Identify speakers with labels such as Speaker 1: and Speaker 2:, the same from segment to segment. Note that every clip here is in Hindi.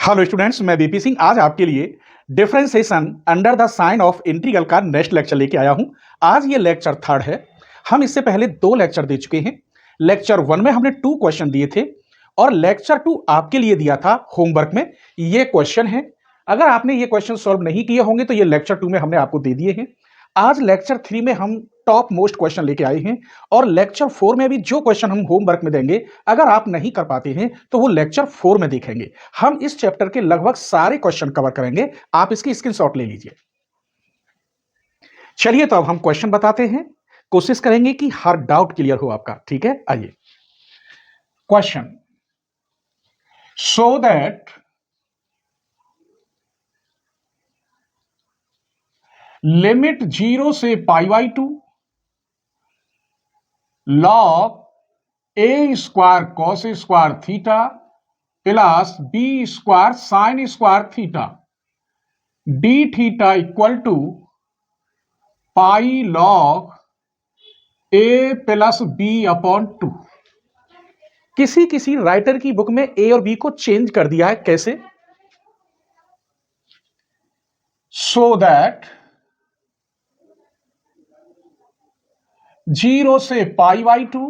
Speaker 1: हेलो स्टूडेंट्स, मैं बीपी सिंह आज आपके लिए differentiation under the sign of integral का नेक्स्ट लेक्चर लेके आया हूं। आज ये लेक्चर थर्ड है। हम इससे पहले 2 लेक्चर दे चुके हैं। लेक्चर 1 में हमने 2 क्वेश्चन दिए थे और लेक्चर 2 आपके लिए दिया था होमवर्क में। ये क्वेश्चन है, अगर आपने ये क्वेश्चन सॉल्व नहीं किए होंगे तो ये लेक्चर 2 में हमने आपको दे दिए हैं। आज लेक्चर 3 में हम टॉप मोस्ट क्वेश्चन लेके आए हैं और लेक्चर 4 में भी जो क्वेश्चन हम होमवर्क में देंगे, अगर आप नहीं कर पाते हैं तो वो लेक्चर 4 में देखेंगे। हम इस चैप्टर के लगभग सारे क्वेश्चन कवर करेंगे। आप इसकी स्क्रीनशॉट ले लीजिए। चलिए तो अब हम क्वेश्चन बताते हैं, कोशिश करेंगे कि हर डाउट क्लियर हो आपका। ठीक है, आइए क्वेश्चन। सो दैट लिमिट 0 से π/2 log a square cos square theta plus b square sine square theta d theta equal to pi log a plus b upon 2। किसी राइटर की बुक में a और b को चेंज कर दिया है। कैसे? सो दैट 0 से π/2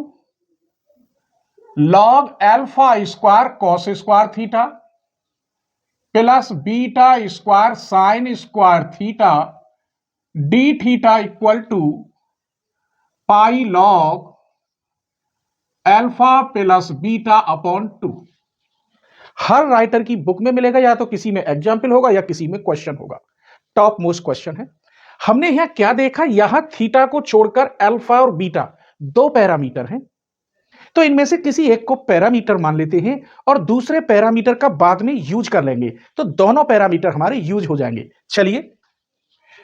Speaker 1: log alpha square cos square theta plus beta square sine square theta d theta equal to pi log alpha plus beta upon 2। हर राइटर की बुक में मिलेगा, या तो किसी में एग्जाम्पल होगा या किसी में क्वेश्चन होगा। टॉप मोस्ट क्वेश्चन है। हमने यहां क्या देखा, यहां थीटा को छोड़कर अल्फा और बीटा 2 पैरामीटर हैं, तो इनमें से किसी एक को पैरामीटर मान लेते हैं और दूसरे पैरामीटर का बाद में यूज कर लेंगे, तो दोनों पैरामीटर हमारे यूज हो जाएंगे। चलिए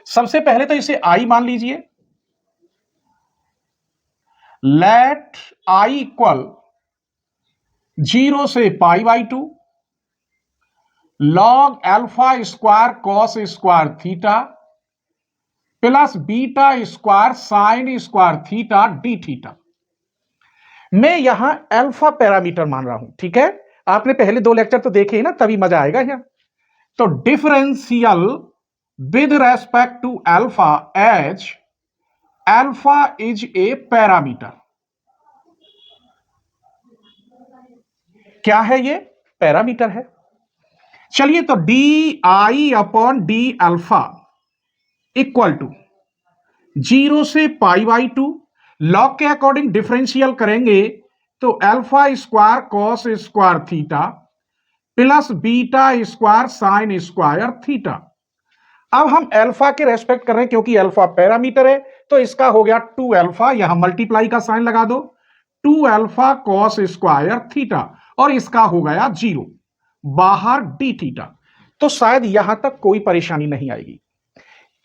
Speaker 1: सबसे पहले तो इसे आई मान लीजिए। लेट आई इक्वल 0 से π/2 log alpha square cos square theta plus beta square sine square theta d theta. मैं यहां अल्फा पैरामीटर मान रहा हूं। ठीक है, आपने पहले 2 लेक्चर तो देखे ही ना, तभी मजा आएगा यहां। तो differential with respect to alpha as alpha is a parameter. क्या है ये? पैरामीटर है। चलिए तो D I upon D alpha equal to 0 से π/2 लॉग के अकॉर्डिंग डिफरेंशियल करेंगे तो alpha square cos square theta plus beta square sine square theta. अब हम अल्फा के रेस्पेक्ट कर रहे हैं क्योंकि अल्फा पैरामीटर है, तो इसका हो गया 2 अल्फा, यहां मल्टीप्लाई का साइन लगा दो, 2 अल्फा cos स्क्वायर थीटा, और इसका हो गया 0, बाहर d थीटा। तो शायद यहां तक कोई परेशानी नहीं आएगी।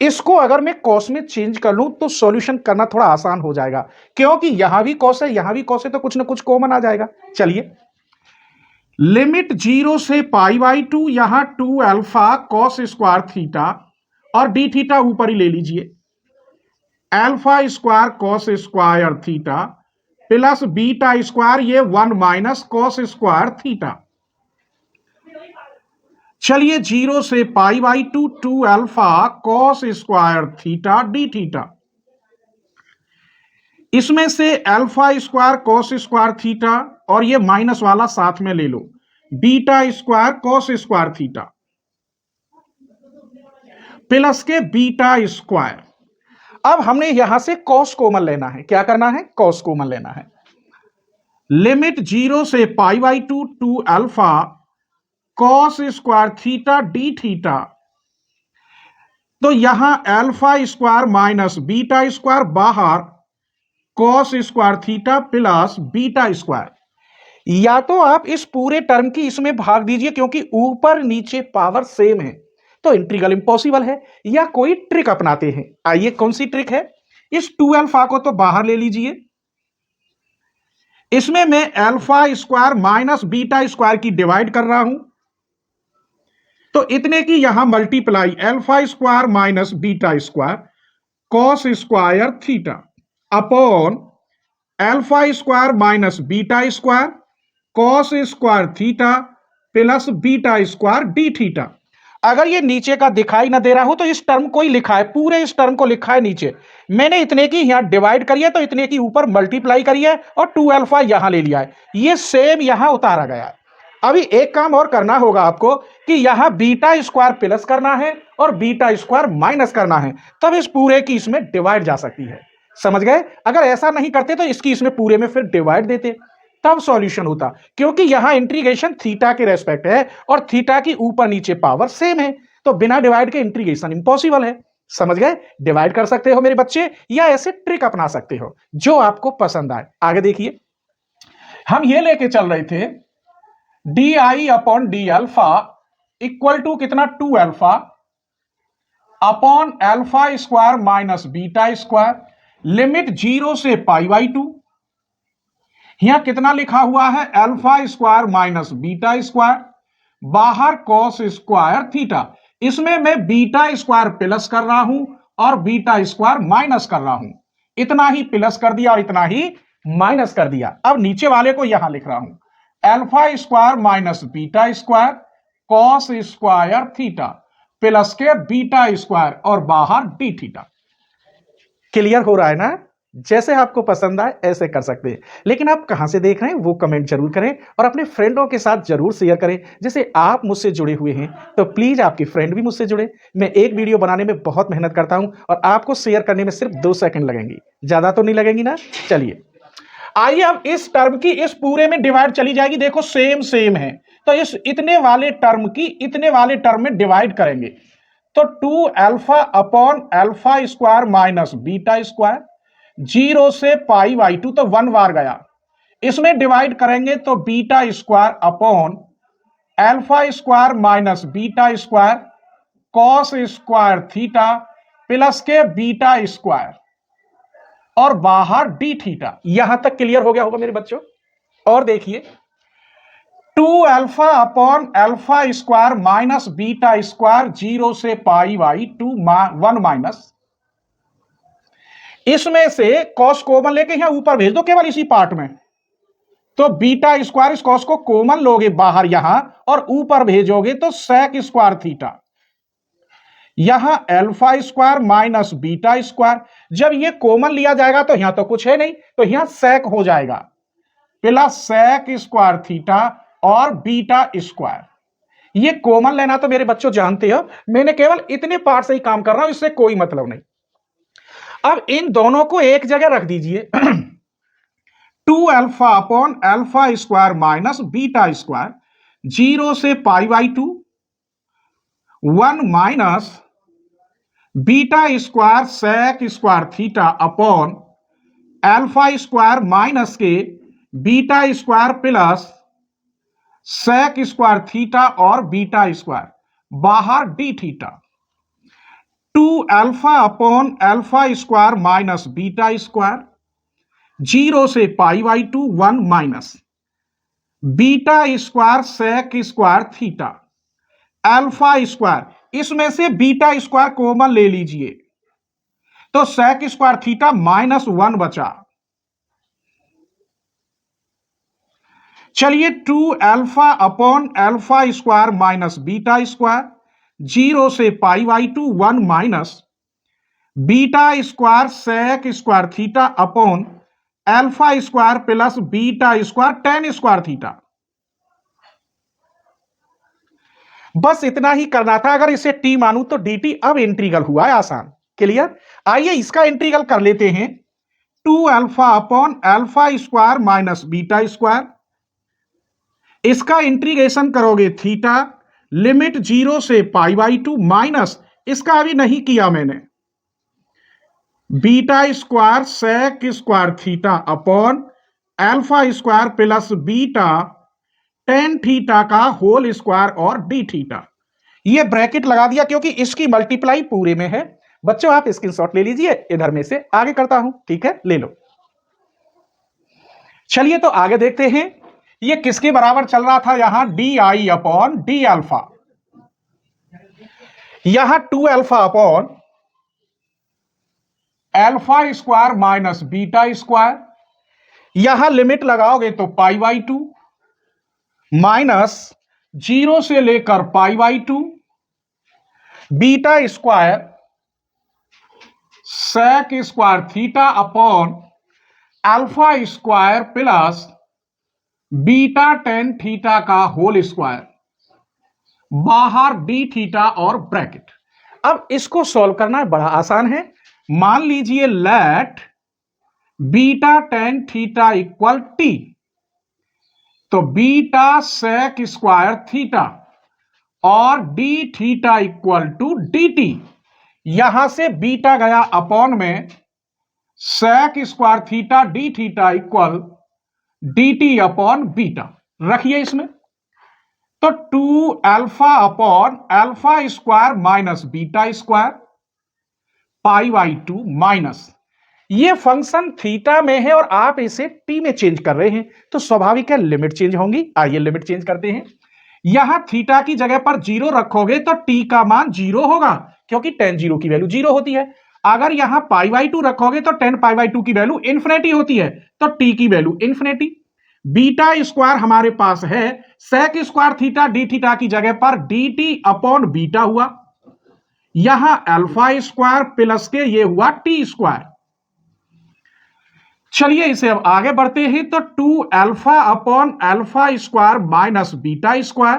Speaker 1: इसको अगर मैं कॉस में चेंज कर लूं तो सॉल्यूशन करना थोड़ा आसान हो जाएगा, क्योंकि यहां भी कॉस है यहां भी कॉस है, तो कुछ ना कुछ कॉमन आ जाएगा। चलिए लिमिट 0 से π/2, यहां 2 अल्फा cos स्क्वायर थीटा और d थीटा ऊपर ही ले लीजिए, alpha square cos square theta plus beta square, ये 1 माइनस cos स्क्वायर थीटा। चलिए 0 से π/2 2 alpha cos square theta d theta, इसमें से alpha square cos square theta और ये माइनस वाला साथ में ले लो, beta square cos square theta plus के बीटा स्क्वायर। अब हमने यहां से cos कॉमन लेना है। क्या करना है? cos कॉमन लेना है। लिमिट 0 से π/2 2 alpha cos square theta d theta, तो यहां alpha square minus beta square, बाहर cos square theta plus beta square. या तो आप इस पूरे टर्म की इसमें भाग दीजिए, क्योंकि ऊपर नीचे पावर सेम है तो इंटीग्रल इंपॉसिबल है, या कोई ट्रिक अपनाते हैं। आइए कौन सी ट्रिक है? इस 2 अल्फा को तो बाहर ले लीजिए, इसमें मैं alpha square minus beta square की डिवाइड कर रहा हूं, तो इतने की यहां multiply alpha square minus beta square cos square theta upon alpha square minus beta square cos square theta plus beta square D theta. अगर ये नीचे का दिखाई ना दे रहा हो तो इस टर्म को ही लिखा है, पूरे इस टर्म को लिखा है नीचे। मैंने इतने की यहां डिवाइड करी है तो इतने की ऊपर मल्टीप्लाई करी है और 2 अल्फा यहां ले लिया है, ये सेम यहां उतारा गया है। अभी एक काम और करना होगा आपको कि यहां बीटा स्क्वायर प्लस करना है और बीटा स्क्वायर माइनस करना है, तब इस पूरे की इसमें डिवाइड जा सकती है। समझ गए? अगर ऐसा नहीं करते तो इसकी इसमें पूरे में फिर डिवाइड देते, तब सॉल्यूशन होता। क्योंकि यहां इंटीग्रेशन थीटा के रेस्पेक्ट है और थीटा की ऊपर नीचे पावर सेम है, तो बिना डिवाइड के इंटीग्रेशन इंपॉसिबल है। समझ गए? डिवाइड कर सकते हो मेरे बच्चे, या ऐसे ट्रिक अपना सकते हो जो आपको पसंद आए। आगे देखिए, हम ये लेके चल रहे थे D I upon D alpha equal to कितना, 2 alpha upon alpha square minus beta square, limit 0 से π/2। यहां कितना लिखा हुआ है, alpha square minus beta square, बाहर कॉस स्क्वायर थीटा। इसमें मैं बीटा स्क्वायर प्लस कर रहा हूं और बीटा स्क्वायर माइनस कर रहा हूं। इतना ही प्लस कर दिया और इतना ही माइनस कर दिया। अब नीचे वाले को यहां लिख रहा हूं, alpha square minus beta square cos square theta plus के बीटा स्क्वायर और बाहर डी थीटा। क्लियर हो रहा है ना? जैसे आपको पसंद आए ऐसे कर सकते हैं, लेकिन आप कहां से देख रहे हैं वो कमेंट जरूर करें और अपने फ्रेंडों के साथ जरूर शेयर करें। जैसे आप मुझसे जुड़े हुए हैं तो प्लीज आपके फ्रेंड भी मुझसे जुड़े। मैं एक वीडियो बनाने में बहुत मेहनत करता हूं और आपको शेयर करने में सिर्फ 2 सेकंड लगेंगी, ज्यादा तो नहीं लगेंगी ना? चलिए आइए, अब इस टर्म की इस पूरे में डिवाइड चली जाएगी। देखो सेम सेम है, तो इस इतने वाले टर्म की इतने वाले टर्म में डिवाइड करेंगे, तो 2 alpha upon alpha square minus beta square, 0 से π/2 तो 1 बार गया। इसमें डिवाइड करेंगे तो beta square upon alpha square minus beta square cos square theta plus के बीटा स्क्वायर और बाहर डी थीटा। यहां तक क्लियर हो गया होगा मेरे बच्चों? और देखिए, 2 alpha upon alpha square minus beta square 0 से π/2 1 माइनस, इसमें से कॉस कॉमन लेके यहां ऊपर भेज दो केवल इसी पार्ट में, तो बीटा स्क्वायर इस कॉस को कॉमन लोगे बाहर यहां और ऊपर भेजोगे तो सेक स्क्वायर थीटा। यहां alpha square minus beta square, जब ये कॉमन लिया जाएगा तो यहां तो कुछ है नहीं, तो यहां सेक हो जाएगा प्लस सेक स्क्वायर थीटा और बीटा स्क्वायर। ये कॉमन लेना तो मेरे बच्चों जानते हो, मैंने केवल इतने पार्ट से ही काम कर रहा हूं, इससे कोई मतलब नहीं। अब इन दोनों को एक जगह रख दीजिए 2 alpha upon alpha square minus beta square 0 से π/2 1 minus beta square sec square theta upon alpha square minus के beta square plus sec square theta और बीटा स्क्वायर बाहर d theta. 2 alpha upon alpha square minus beta square 0 से π/2 1 minus beta square sec square theta alpha square, इसमें से बीटा स्क्वायर कॉमन ले लीजिए तो सेक स्क्वायर थीटा माइनस 1 बचा। चलिए 2 alpha upon alpha square minus beta square 0 से π/2 1 minus beta square sec square theta upon alpha square plus beta square tan square theta. बस इतना ही करना था। अगर इसे टी मानू तो dt। अब इंटीग्रल हुआ है आसान। क्लियर? आइए इसका इंटीग्रल कर लेते हैं। 2 alpha upon alpha square minus beta square, इसका इंटीग्रेशन करोगे थीटा, लिमिट 0 से π/2 माइनस, इसका अभी नहीं किया मैंने, beta square sec square theta upon alpha square plus beta tan theta का होल स्क्वायर और डी थीटा। ये ब्रैकेट लगा दिया क्योंकि इसकी मल्टीप्लाई पूरे में है। बच्चों आप स्क्रीनशॉट ले लीजिए, इधर में से आगे करता हूं। ठीक है, ले लो। चलिए तो आगे देखते हैं, ये किसके बराबर चल रहा था, यहां D I upon D alpha, यहां 2 alpha upon alpha square minus beta square, यहां लिमिट लगाओगे तो π/2 माइनस 0 से लेकर π/2 beta square sec square theta upon alpha square plus beta tan theta का होल स्क्वायर, बाहर डी थीटा और ब्रैकेट। अब इसको सॉल्व करना बड़ा आसान है। मान लीजिए let beta tan theta equal t, तो बीटा सेक स्क्वायर थीटा और D theta equal to d t. यहां से बीटा गया अपॉन में sec square theta D theta equal d t upon beta रखिए इसमें। तो 2 alpha upon alpha square minus beta square π/2 minus, ये फंक्शन थीटा में है और आप इसे टी में चेंज कर रहे हैं तो स्वाभाविक है लिमिट चेंज होंगी। आइए लिमिट चेंज करते हैं। यहां थीटा की जगह पर 0 रखोगे तो टी का मान 0 होगा क्योंकि tan 0 की वैल्यू 0 होती है। अगर यहां π/2 रखोगे तो tan π/2 की वैल्यू इंफिनिटी होती है, तो टी की वैल्यू इंफिनिटी। बीटा स्क्वायर हमारे पास है sec square theta D theta की जगह पर डी टी अपॉन बीटा हुआ, यहां अल्फा स्क्वायर प्लस के ये हुआ टी स्क्वायर। चलिए इसे अब आगे बढ़ते हैं। तो 2 alpha upon alpha square minus beta square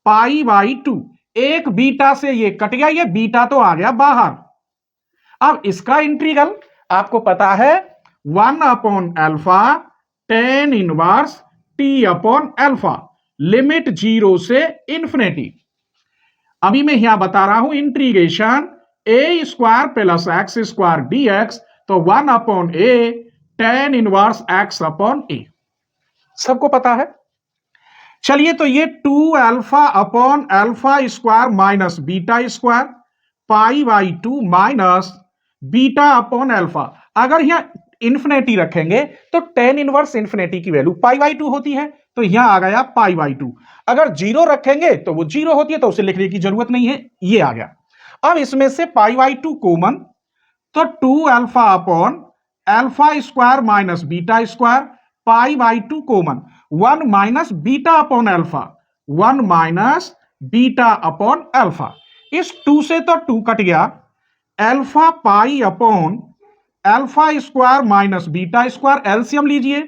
Speaker 1: π/2, एक बीटा से ये कट गया, ये बीटा तो आ गया बाहर। अब इसका इंटीग्रल आपको पता है 1 upon alpha tan inverse t upon alpha, limit 0 से इंफिनिटी। अभी मैं यहां बता रहा हूं integration a square plus x square dx, तो 1 upon a tan inverse x upon a, सबको पता है। चलिए तो ये 2 alpha upon alpha square minus beta square π/2 minus beta upon alpha. अगर यहां इंफिनिटी रखेंगे तो tan इनवर्स इंफिनिटी की वैल्यू π/2 होती है, तो यहां आ गया π/2। अगर 0 रखेंगे तो वो 0 होती है, तो उसे लिखने की जरूरत नहीं है, ये आ गया। अब इसमें से π/2 कॉमन, तो 2 alpha upon alpha square minus beta square π/2 common, 1 minus beta upon alpha, 1 minus beta upon alpha. इस 2 से तो 2 कट गया, alpha pi upon alpha square minus beta square, LCM लीजिए,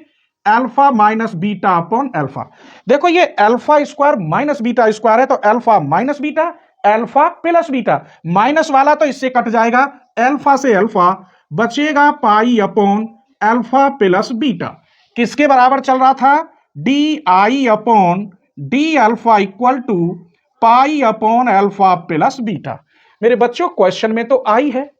Speaker 1: alpha minus beta upon alpha. देखो ये alpha square minus beta square है, तो alpha minus beta, alpha plus beta, minus वाला तो इससे कट जाएगा, अल्फा से अल्फा बचेगा पाई अपॉन अल्फा प्लस बीटा। किसके बराबर चल रहा था? D I upon D alpha equal to pi upon alpha plus beta. मेरे बच्चों क्वेश्चन में तो आई है,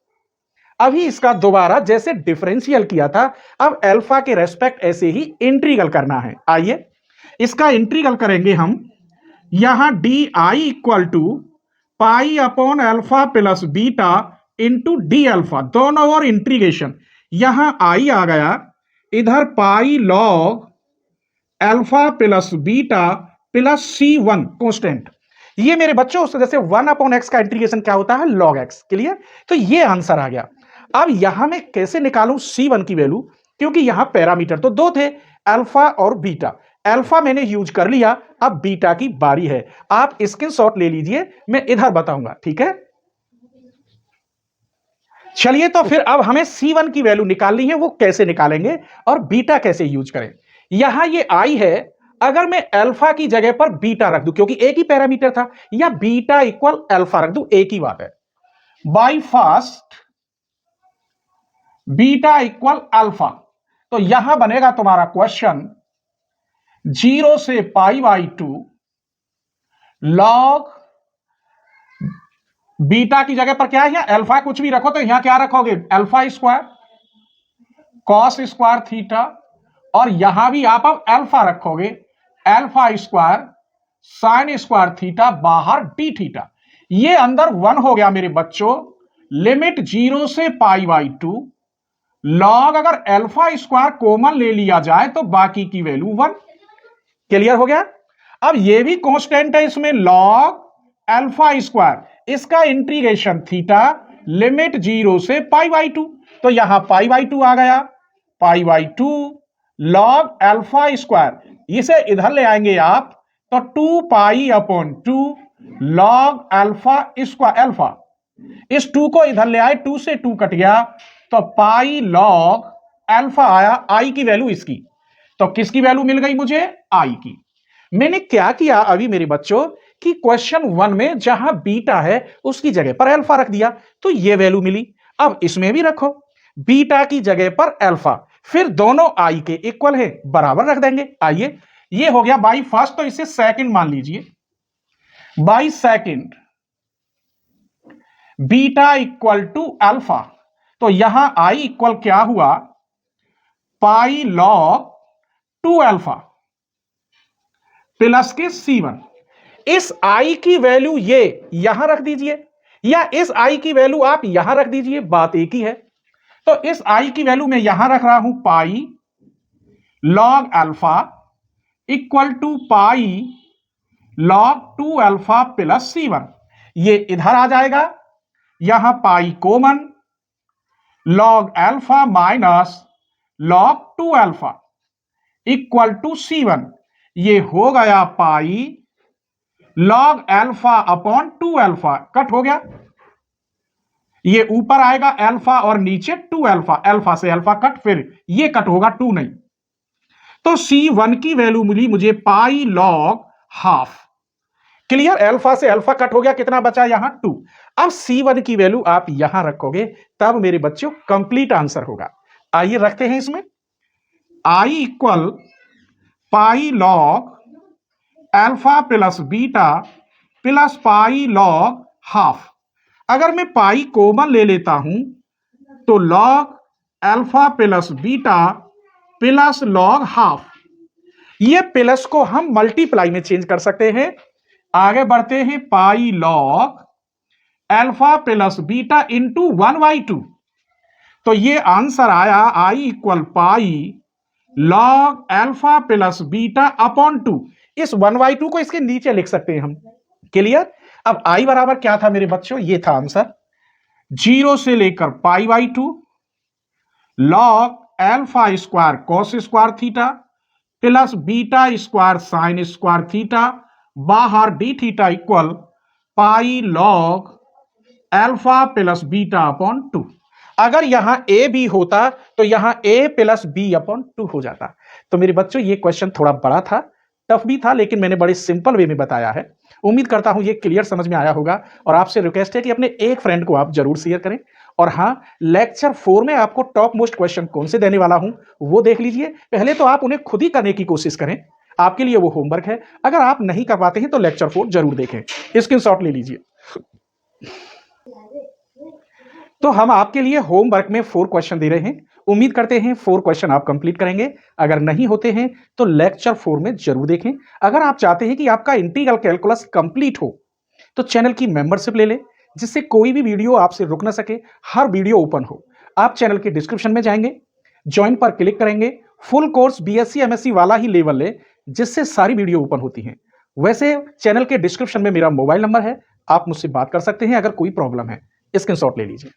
Speaker 1: अभी इसका दोबारा जैसे डिफरेंशियल किया था, अब अल्फा के रेस्पेक्ट ऐसे ही इंटीग्रल करना है। आइए इसका इंटीग्रल करेंगे हम। यहां D I equal to pi upon alpha plus beta into D alpha, दोनों और इंटीग्रेशन। यहां आई आ गया, इधर pi log alpha plus beta plus C1 constant. ये मेरे बच्चों जैसे 1 अपॉन एक्स का इंटीग्रेशन क्या होता है? Log x. क्लियर? तो ये आंसर आ गया। अब यहां मैं कैसे निकालूं C1 की वैल्यू, क्योंकि यहां पैरामीटर तो दो थे, अल्फा और बीटा। अल्फा मैंने यूज कर लिया, अब बीटा की बारी है। आप स्क्रीनशॉट ले लीजिए, मैं इधर बताऊंगा, ठीक है? चलिए तो फिर अब हमें C1 की वैल्यू निकालनी है, वो कैसे निकालेंगे और बीटा कैसे यूज करें। यहां ये आई है, अगर मैं अल्फा की जगह पर बीटा रख दूं, क्योंकि एक ही पैरामीटर था, या बीटा इक्वल अल्फा रख दूं, एक ही बात है। By first beta equal alpha, तो यहां बनेगा तुम्हारा क्वेश्चन 0 से π/2 लॉग बीटा की जगह पर क्या है? अल्फा कुछ भी रखो, तो यहां क्या रखोगे? Alpha square cos square theta, और यहां भी आप अब अल्फा रखोगे, alpha square sine square theta, बाहर डी थीटा। ये अंदर 1 हो गया मेरे बच्चों। लिमिट 0 से π/2 लॉग, अगर अल्फा स्क्वायर कॉमन ले लिया जाए तो बाकी की वैल्यू 1। क्लियर हो गया? अब ये भी कांस्टेंट है इसमें, लॉग अल्फा स्क्वायर, इसका इंटीग्रेशन थीटा, लिमिट 0 से π/2, तो यहां π/2 आ गया, π/2 लॉग अल्फा स्क्वायर, इसे इधर ले आएंगे आप तो 2 pi upon 2 log alpha square alpha, इस 2 को इधर ले आए, 2 से 2 कट गया, तो पाई लॉग अल्फा आया, आई की वैल्यू इसकी, तो किसकी वैल्यू मिल गई मुझे? आई की। मैंने क्या किया अभी मेरे बच्चों कि क्वेश्चन 1 में जहां बीटा है उसकी जगह पर अल्फा रख दिया, तो ये वैल्यू मिली। अब इसमें भी रखो बीटा की जगह पर अल्फा, फिर दोनों आई के इक्वल है, बराबर रख देंगे। आइए, ये हो गया बाई फर्स्ट, तो इसे सेकंड मान लीजिए। By second beta equal to alpha, तो यहां आई इक्वल क्या हुआ? पाई लॉग 2 अल्फा प्लस के C1। इस आई की वैल्यू ये यहां रख दीजिए, या इस आई की वैल्यू आप यहां रख दीजिए, बात एक ही है। तो इस आई की वैल्यू मैं यहां रख रहा हूं, pi log alpha equal to pi log 2 alpha plus C1। ये इधर आ जाएगा, यहां pi common, log alpha minus log 2 alpha equal to C1। ये हो गया pi log alpha upon 2 alpha, cut हो गया। ये ऊपर आएगा अल्फा और नीचे 2 अल्फा, अल्फा से अल्फा कट, फिर ये कट होगा, 2 नहीं। तो C1 की वैल्यू मिली मुझे पाई लॉग हाफ। क्लियर? अल्फा से अल्फा कट हो गया, कितना बचा यहां? 2। अब C1 की वैल्यू आप यहां रखोगे, तब मेरे बच्चों कंप्लीट आंसर होगा। आइए रखते हैं इसमें, I equal pi log alpha plus beta plus pi log half. अगर मैं पाई कॉमन ले लेता हूं तो log alpha plus beta plus log half, ये प्लस को हम मल्टीप्लाई में चेंज कर सकते हैं। आगे बढ़ते हैं, pi log alpha plus beta into 1/2, तो ये आंसर आया I equal pi log alpha plus beta upon 2। इस 1/2 को इसके नीचे लिख सकते हैं हम। क्लियर? अब आई बराबर क्या था मेरे बच्चों? ये था आंसर, 0 से लेकर π/2 log alpha square cos square theta plus beta square sine square theta, बाहर d theta equal pi log alpha plus beta upon 2। अगर यहां ए बी होता तो यहां ए प्लस बी अपॉन 2 हो जाता। तो मेरे बच्चों ये क्वेश्चन थोड़ा बड़ा था, टफ भी था, लेकिन मैंने बड़े सिंपल वे में बताया है। उम्मीद करता हूं ये क्लियर समझ में आया होगा, और आपसे रिक्वेस्ट है कि अपने एक फ्रेंड को आप जरूर शेयर करें। और हाँ, लेक्चर 4 में आपको टॉप मोस्ट क्वेश्चन कौन से देने वाला हूं वो देख लीजिए। पहले तो आप उन्हें खुद ही करने की कोशिश करें, आपके लिए वो होमवर्क है। अगर आप नहीं कर पाते हैं तो लेक्चर 4 जरूर देखें, स्क्रीनशॉट ले लीजिए। तो हम आपके लिए होमवर्क में 4 क्वेश्चन दे रहे हैं, उम्मीद करते हैं 4 क्वेश्चन आप कंप्लीट करेंगे। अगर नहीं होते हैं तो लेक्चर 4 में जरूर देखें। अगर आप चाहते हैं कि आपका इंटीग्रल कैलकुलस कंप्लीट हो तो चैनल की मेंबरशिप ले लें, जिससे कोई भी वीडियो आपसे रुक ना सके, हर वीडियो ओपन हो। आप चैनल के डिस्क्रिप्शन में जाएंगे, ज्वाइन पर क्लिक करेंगे, फुल कोर्स बीएससी एमएससी वाला ही लेवल ले, जिससे सारी वीडियो ओपन होती हैं। वैसे चैनल के डिस्क्रिप्शन में मेरा मोबाइल नंबर है, आप मुझसे बात कर सकते हैं अगर कोई प्रॉब्लम है। स्क्रीनशॉट ले लीजिए।